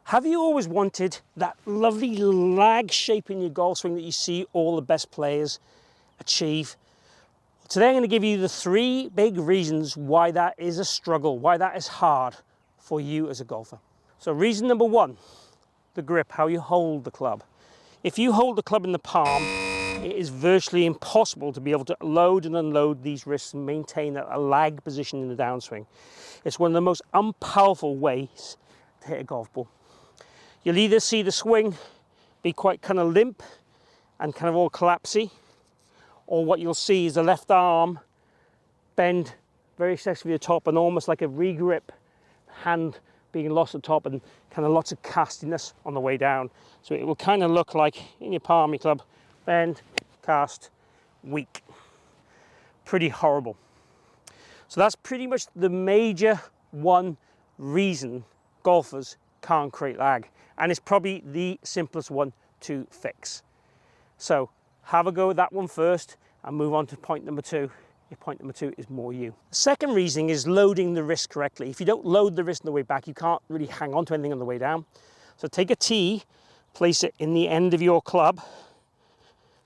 Have you always wanted that lovely lag shape in your golf swing that you see all the best players achieve? Today I'm going to give you the 3 big reasons why that is a struggle, why that is hard for you as a golfer. So reason number 1, the grip, how you hold the club. If you hold the club in the palm, it is virtually impossible to be able to load and unload these wrists and maintain a lag position in the downswing. It's one of the most unpowerful ways to hit a golf ball. You'll either see the swing be quite kind of limp and kind of all collapsy, or what you'll see is the left arm bend very excessively at the top and almost like a regrip, hand being lost at the top and kind of lots of castiness on the way down. So it will kind of look like in your palm, your club, bend, cast, weak. Pretty horrible. So that's pretty much the major one reason golfers can't create lag. And it's probably the simplest one to fix. So have a go at that one first and move on to point number 2. Your point number 2 is more you. The second reason is loading the wrist correctly. If you don't load the wrist on the way back, you can't really hang on to anything on the way down. So take a tee, place it in the end of your club,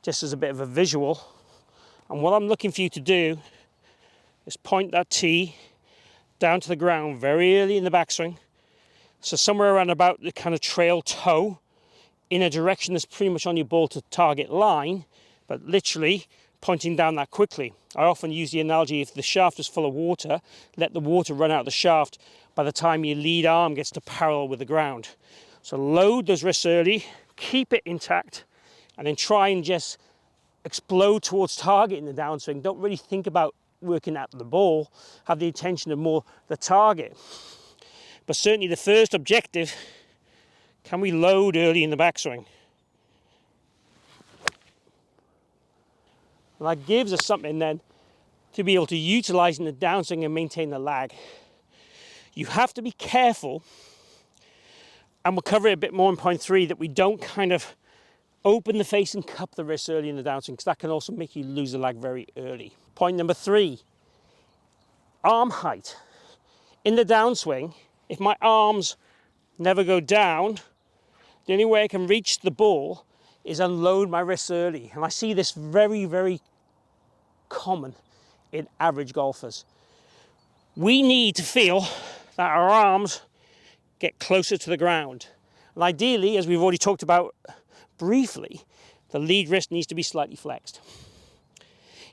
just as a bit of a visual. And what I'm looking for you to do is point that tee down to the ground very early in the backswing. So somewhere around about the kind of trail toe in a direction that's pretty much on your ball to target line, but literally pointing down that quickly. I often use the analogy, if the shaft is full of water, let the water run out of the shaft by the time your lead arm gets to parallel with the ground. So load those wrists early, keep it intact, and then try and just explode towards target in the downswing. Don't really think about working at the ball, have the intention of more the target. But certainly the first objective, can we load early in the backswing? And that gives us something then to be able to utilize in the downswing and maintain the lag. You have to be careful, and we'll cover it a bit more in point 3, that we don't kind of open the face and cup the wrist early in the downswing, because that can also make you lose the lag very early. Point number 3, arm height. In the downswing, if my arms never go down, the only way I can reach the ball is unload my wrists early. And I see this very, very common in average golfers. We need to feel that our arms get closer to the ground. And ideally, as we've already talked about briefly, the lead wrist needs to be slightly flexed.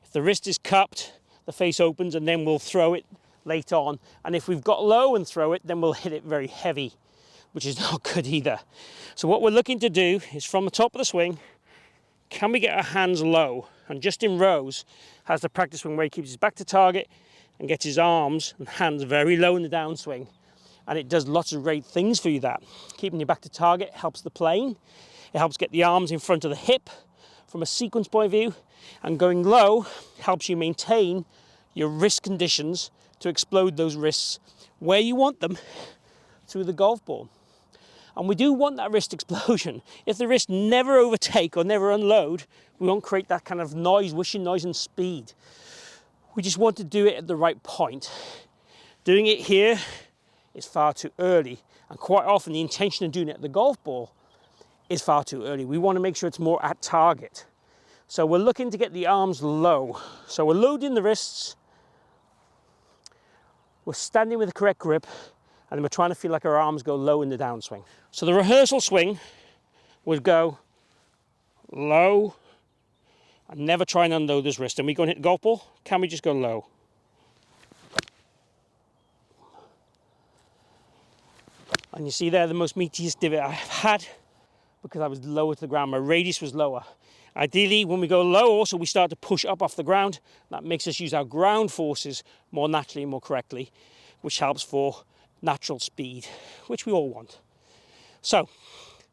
If the wrist is cupped, the face opens, and then we'll throw it late on. And if we've got low and throw it, then we'll hit it very heavy, which is not good either. So what we're looking to do is from the top of the swing, can we get our hands low? And Justin Rose has the practice swing where he keeps his back to target and gets his arms and hands very low in the downswing. And it does lots of great things for you, that. Keeping your back to target helps the plane. It helps get the arms in front of the hip from a sequence point of view. And going low helps you maintain your wrist conditions to explode those wrists where you want them through the golf ball. And we do want that wrist explosion. If the wrists never overtake or never unload, we won't create that kind of noise, whooshing noise and speed. We just want to do it at the right point. Doing it here is far too early. And quite often the intention of doing it at the golf ball is far too early. We want to make sure it's more at target. So we're looking to get the arms low. So we're loading the wrists. We're standing with the correct grip, and then we're trying to feel like our arms go low in the downswing. So the rehearsal swing would go low and never try and unload this wrist. And we go and hit the golf ball, can we just go low? And you see there the most meatiest divot I've had because I was lower to the ground. My radius was lower. Ideally, when we go low, also we start to push up off the ground. That makes us use our ground forces more naturally and more correctly, which helps for natural speed, which we all want. So,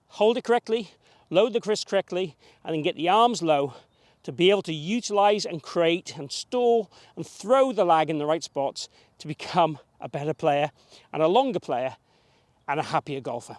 hold it correctly, load the wrist correctly, and then get the arms low to be able to utilize and create and store and throw the lag in the right spots to become a better player and a longer player and a happier golfer.